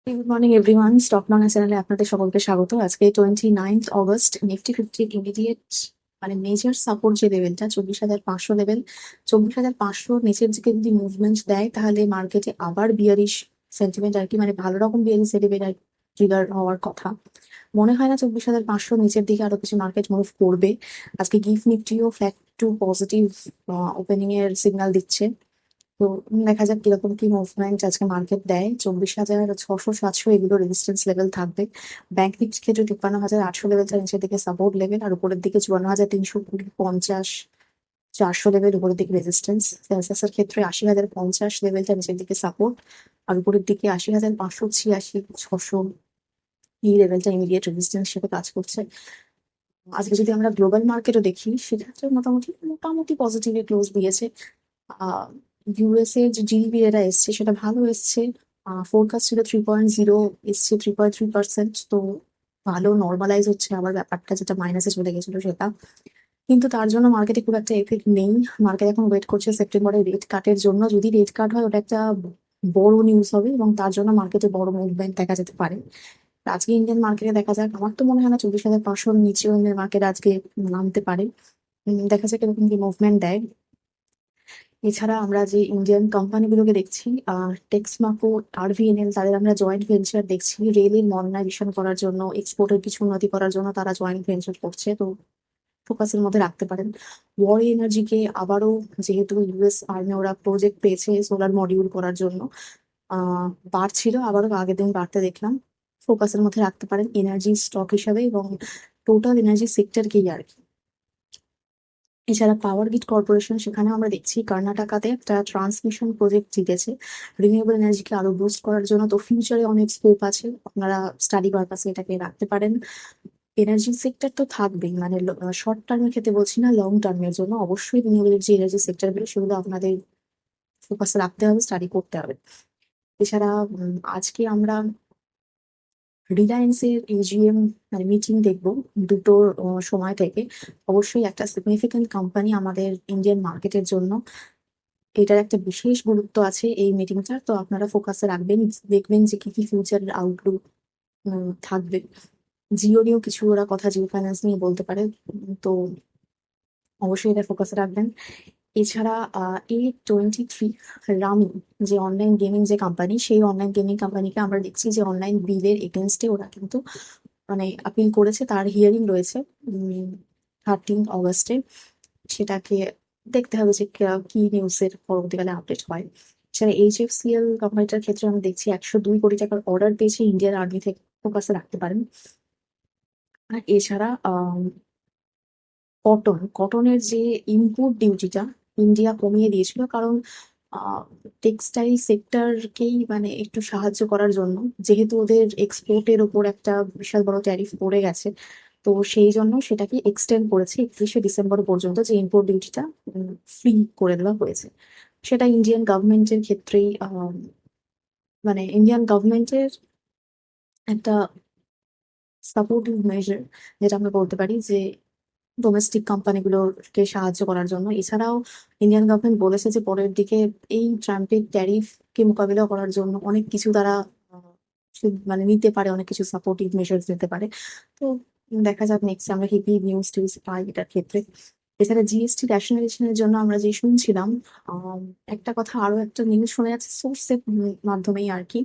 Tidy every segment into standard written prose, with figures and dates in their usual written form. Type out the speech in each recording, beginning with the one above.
Good morning everyone, stock market চ্যানেলে আপনাদের সকলকে স্বাগত। আজকে 29 অগস্ট নিফটি ফিফটির ইমিডিয়েট মানে মেজর সাপোর্ট যে লেভেলটা 24,500 লেভেল, 24,500 নিচের দিকে যদি মুভমেন্ট দেয় তাহলে মার্কেটে আবার বিয়ারিশ সেন্টিমেন্ট আর কি, মানে ভালো রকম বিয়ারিশ সেন্টিমেন্ট ট্রিগার হওয়ার কথা। মনে হয় না 24,500 নিচের দিকে আরো কিছু মার্কেট মুভ করবে। আজকে গিফট নিফটিও ফ্ল্যাট টু পজিটিভ ওপেনিং এর সিগন্যাল দিচ্ছে। তো দেখা যাক কিরকম কি মুভমেন্ট আজকে মার্কেট দেয়। 24,600 700 এগুলো রেজিস্ট্যান্স লেভেল থাকবে। ব্যাংক নিফটির ক্ষেত্রে 53,800 লেভেলটা নিচের দিকে সাপোর্ট লেভেল, আর উপরের দিকে 54,320 50 400 লেভেল উপরের দিকে রেজিস্ট্যান্স। সেন্সেক্সের ক্ষেত্রে 80,050 লেভেলটা নিচের দিকে সাপোর্ট, আর উপরের দিকে 80,586 600 এই লেভেলটা ইমিডিয়েট রেজিস্ট্যান্স হিসেবে কাজ করছে। আজকে যদি আমরা গ্লোবাল মার্কেটও দেখি, সেক্ষেত্রে মোটামুটি মোটামুটি পজিটিভ ক্লোজ দিয়েছে। ইউএস এর যে জিডিপি যেটা এসছে সেটা ভালো এসছে। ফোরকাস্ট ছিল 3.0, এসছে 3.3%। তো ভালো নর্মালাইজ হচ্ছে আবার ব্যাপারটা, যেটা মাইনাসে চলে গেছিল সেটা। কিন্তু তার জন্য মার্কেটে খুব একটা এফেক্ট নেই। মার্কেট এখন ওয়েট করছে সেপ্টেম্বরে রেট কাটের জন্য। যদি রেট কাট হয় ওটা একটা বড় নিউজ হবে এবং তার জন্য মার্কেটে বড় মুভমেন্ট দেখা যেতে পারে। আজকে ইন্ডিয়ান মার্কেটে দেখা যাক, আমার তো মনে হয় না 24,500 নিচেও ইন্ডিয়ান মার্কেট আজকে নামতে পারে। দেখা যাক এরকম কি মুভমেন্ট দেয়। এছাড়া আমরা যে ইন্ডিয়ান কোম্পানিগুলোকে দেখছি, টেক্সমাকো, আরভিএনএল, তাদের আমরা জয়েন্ট ভেঞ্চার দেখছি রেলের মডার্নাইজেশন করার জন্য, এক্সপোর্টের কিছু উন্নতি করার জন্য তারা জয়েন্ট ভেঞ্চার করছে। তো ফোকাসের মধ্যে রাখতে পারেন। ওয়ারি এনার্জিকে আবারও, যেহেতু ইউএস আর্মি ওরা প্রজেক্ট পেয়েছে সোলার মডিউল করার জন্য, বাড়ছিল আবারও, আগের দিন বাড়তে দেখলাম। ফোকাসের মধ্যে রাখতে পারেন এনার্জি স্টক হিসাবে এবং টোটাল এনার্জি সেক্টরকেই আর কি। এছাড়া পাওয়ার গ্রিড কর্পোরেশন, সেখানে আমরা দেখছি কর্ণাটকাতে একটা ট্রান্সমিশন প্রজেক্ট জিতেছে রিনিউয়েবল এনার্জিকে আরো বুস্ট করার জন্য। তো ফিউচারে অনেক স্কোপ আছে, আপনারা স্টাডি পারপাসে এটাকে রাখতে পারেন। এনার্জি সেক্টর তো থাকবেই, মানে শর্ট টার্মের ক্ষেত্রে বলছি না, লং টার্মের জন্য অবশ্যই রিনিউয়েবল যে এনার্জি সেক্টরগুলো সেগুলো আপনাদের ফোকাসে রাখতে হবে, স্টাডি করতে হবে। এছাড়া আজকে আমরা রিলায়েন্সের এজিএম মানে মিটিং দেখবো দুটোর সময় থেকে। অবশ্যই একটা সিগনিফিকেন্ট কোম্পানি আমাদের ইন্ডিয়ান মার্কেটের জন্য, এটার একটা বিশেষ গুরুত্ব আছে এই মিটিংটার। তো আপনারা ফোকাসে রাখবেন, দেখবেন যে কি কি ফিউচার আউটলুক থাকবে। জিও নিয়েও কিছু ওরা কথা, জিও ফাইন্যান্স নিয়ে বলতে পারে। তো অবশ্যই এটা ফোকাসে রাখবেন। এছাড়া A23 রামি, যে অনলাইন গেমিং যে কোম্পানি, সেই অনলাইন গেমিং কোম্পানিকে আমরা দেখছি যে অনলাইন বিলের এগেনস্টে ওরা কিন্তু মানে আপিল করেছে, তার হিয়ারিং রয়েছে 13 অগস্টে। সেটাকে দেখতে হবে যে কি নিউজের পরবর্তীকালে আপডেট হয়। এছাড়া HFCL কোম্পানিটার ক্ষেত্রে আমি দেখছি 102 কোটি টাকার অর্ডার পেয়েছে ইন্ডিয়ান আর্মি থেকে, ফোকাসে রাখতে পারেন। আর এছাড়া কটনের যে ইনপুট ডিউটিটা ইন্ডিয়া কমিয়ে দিয়েছিল, কারণ টেক্সটাইল সেক্টরকেই মানে একটু সাহায্য করার জন্য, যেহেতু ওদের এক্সপোর্টের ওপর একটা বিশাল বড় ট্যারিফ পড়ে গেছে। তো সেই জন্য সেটাকে এক্সটেন্ড করেছে 31শে ডিসেম্বর পর্যন্ত, যে ইম্পোর্ট ডিউটিটা ফ্রি করে দেওয়া হয়েছে। সেটা ইন্ডিয়ান গভর্নমেন্টের ক্ষেত্রেই মানে ইন্ডিয়ান গভর্নমেন্টের একটা সাপোর্টিভ মেজার, যেটা আমরা বলতে পারি, যে ডোমেস্টিক কোম্পানিগুলোকে সাহায্য করার জন্য। এছাড়াও ইন্ডিয়ান গভর্নমেন্ট বলেছে যে পরের দিকে এই ট্রাম্পের ট্যারিফ কে মোকাবিলা করার জন্য অনেক কিছু তারা মানে নিতে পারে, অনেক কিছু সাপোর্টিভ মেজার্স নিতে পারে। তো দেখা যাক নেক্সট আমরা কি কি নিউজ টিউজ পাই এটার ক্ষেত্রে। এছাড়া জিএসটি ন্যাশনালাইজেশনের জন্য আমরা যে শুনছিলাম, আম, একটা কথা, আরো একটা নিউজ শোনা যাচ্ছে সোর্সের মাধ্যমেই আর কি,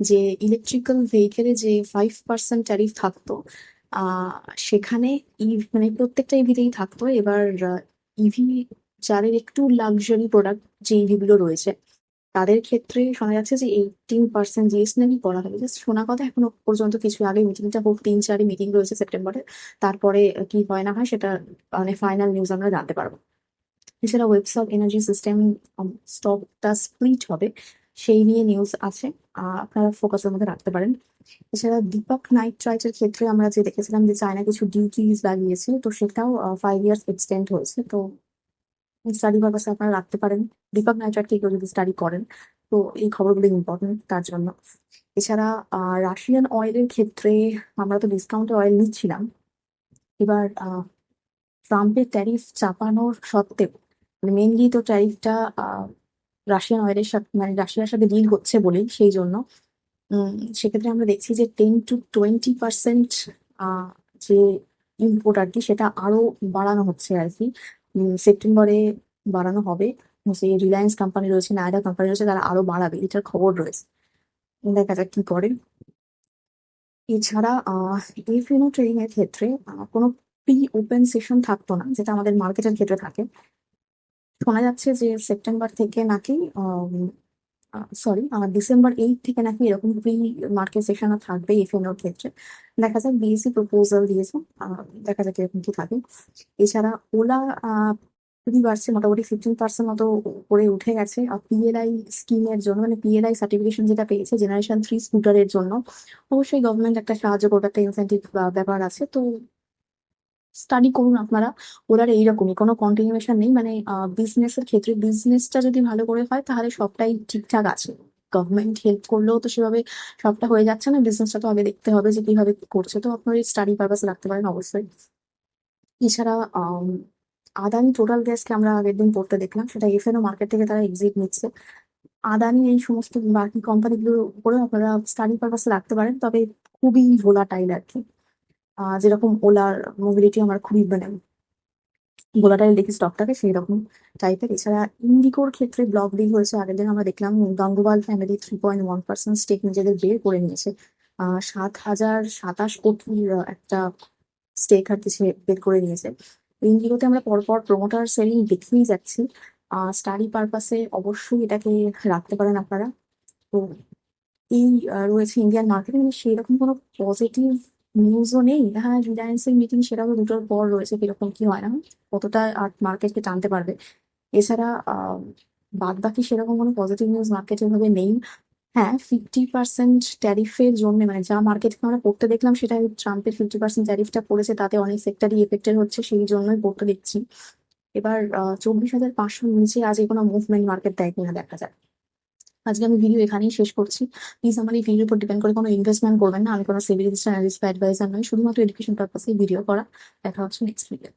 যে ইলেকট্রিক্যাল ভেহিকেলে যে 5% ট্যারিফ থাকতো, আহ সেখানে মানে প্রত্যেকটা ইভিতেই থাকতো। এবার ইভি যাদের একটু লাক্সারি প্রোডাক্ট, যে ইভি গুলো রয়েছে, তাদের ক্ষেত্রে শোনা যাচ্ছে যে 18% জিএসটি নাকি করা হবে। জাস্ট শোনা কথা, এখনো পর্যন্ত কিছু, আগে মিটিংটা হোক, 3-4 মিটিং রয়েছে সেপ্টেম্বরে, তারপরে কি হয় না হয় সেটা মানে ফাইনাল নিউজ আমরা জানতে পারবো। এছাড়া ওয়েবসাইট এনার্জি সিস্টেম স্টকটা স্প্লিট হবে, সেই নিয়ে নিউজ আছে, আপনারা ফোকাসের মধ্যে রাখতে পারেন। এছাড়া দীপক নাইট্রাইটের ক্ষেত্রে আমরা যে দেখেছিলাম যে চায়না কিছু ডিউটিজ লাগিয়েছে, তো সেটাও 5 ইয়ার্স এক্সটেন্ড হয়েছে। তো স্টাডি পারপাসে আপনারা রাখতে পারেন। দীপক নাইট্রাইটকে কেউ যদি স্টাডি করেন, তো এই খবরগুলো ইম্পর্টেন্ট তার জন্য। এছাড়া রাশিয়ান অয়েলের ক্ষেত্রে আমরা তো ডিসকাউন্টে অয়েল নিচ্ছিলাম। এবার ট্রাম্পের ট্যারিফ চাপানোর সত্ত্বেও, মানে মেনলি তো ট্যারিফটা রাশিয়ান অয়েলের সাথে, মানে রাশিয়ার সাথে ডিল হচ্ছে বলেই, সেই জন্য সেক্ষেত্রে আমরা দেখছি যে 10 to 20% যে ইম্পোর্ট আর কি সেটা আরো বাড়ানো হচ্ছে আর কি। সেপ্টেম্বরে বাড়ানো হবে। যে রিলায়েন্স কোম্পানি রয়েছে, নায়ডা কোম্পানি রয়েছে, তারা আরো বাড়াবে, এটার খবর রয়েছে। দেখা যাক কি করে। এছাড়া এফএনও ট্রেডিং এর ক্ষেত্রে কোনো প্রি ওপেন সেশন থাকতো না, যেটা আমাদের মার্কেটের ক্ষেত্রে থাকে। শোনা যাচ্ছে যে সেপ্টেম্বর থেকে নাকি সরি ডিসেম্বর 8 থেকে নাকি এরকম প্রি মার্কেট সেশনও থাকবে এফএনওর ক্ষেত্রে। দেখা যাক, বিএসসি প্রপোজাল দিয়েছে, দেখা যাক এরকম কি থাকে। এছাড়া ওলা খুবই বাড়ছে, মোটামুটি 15% মতো করে উঠে গেছে পিএলআই স্কিমের জন্য, মানে পিএলআই সার্টিফিকেশন যেটা পেয়েছে জেনারেশন 3 স্কুটারের জন্য। অবশ্যই গভর্নমেন্ট একটা সাহায্য করবে, একটা ইনসেন্টিভ ব্যাপার আছে তো। স্টাডি করুন আপনারা। ওনার এইরকমই কোনো কন্টিনিউয়েশন নেই, মানে বিজনেস এর ক্ষেত্রে বিজনেসটা যদি ভালো করে হয় তাহলে সবটাই ঠিকঠাক আছে। গভর্নমেন্ট হেল্প করলেও তো সেভাবে সবটা হয়ে যাচ্ছে না, বিজনেসটা তো আগে দেখতে হবে যে কিভাবে কি করছে। তো আপনার স্টাডি পারপাস রাখতে পারেন অবশ্যই। এছাড়া আদানি টোটাল গ্যাসকে আমরা আগের দিন পড়তে দেখলাম, সেটা এফএনও মার্কেট থেকে তারা এক্সিট নিচ্ছে। আদানি এই সমস্ত বাকি কোম্পানিগুলোর উপরে আপনারা স্টাডি পারপাসে রাখতে পারেন, তবে খুবই ভোলাটাইল আর কি। যেরকম ওলার মোবিলিটি আমার খুবই মানে ভোলাটাইল দেখি স্টকটাকে, সেই রকম টাইপের। এছাড়া ইন্ডিকোর ক্ষেত্রে ব্লক ডিল হয়েছে আগের দিন, আমরা দেখলাম গাঙ্গুবাল ফ্যামিলি 3.1% স্টেক নিজেদের বের করে নিয়েছে। 7,027 কোটির একটা স্টেক আর কিছু বের করে নিয়েছে। ইন্ডিগোতে আমরা পরপর প্রমোটার সেলিং দেখেই যাচ্ছি। স্টাডি পারপাসে অবশ্যই এটাকে রাখতে পারেন আপনারা। তো এই রয়েছে ইন্ডিয়ান মার্কেটে, মানে সেই রকম কোনো পজিটিভ নিউজও নেই। হ্যাঁ, রিলায়েন্সের মিটিং সেটাও দুটোর পর রয়েছে, কিরকম কি হয় না, কতটা আর মার্কেটকে টানতে পারবে। এছাড়া বাদ বাকি সেরকম কোনো পজিটিভ নিউজ মার্কেটে ভাবে নেই। হ্যাঁ, 50% ট্যারিফের জন্য, মানে যা মার্কেটকে আমরা পড়তে দেখলাম সেটা ট্রাম্পের 50% ট্যারিফটা পড়েছে, তাতে অনেক সেক্টরই এফেক্টেড হচ্ছে, সেই জন্যই পড়তে দেখছি। এবার 24,500 নিচে আজ কোনো মুভমেন্ট মার্কেট দেয় কিনা দেখা যায়। আজকে আমি ভিডিও এখানেই শেষ করছি। প্লিজ আমার এই ভিডিওর উপর ডিপেন্ড করে কোনো ইনভেস্টমেন্ট করবেন না, আমি কোনো সিভিল অ্যানালিস্ট বা অ্যাডভাইজার নই, শুধুমাত্র এডুকেশন পারপাসে ভিডিও করা। দেখা হচ্ছে নেক্সট ভিডিও।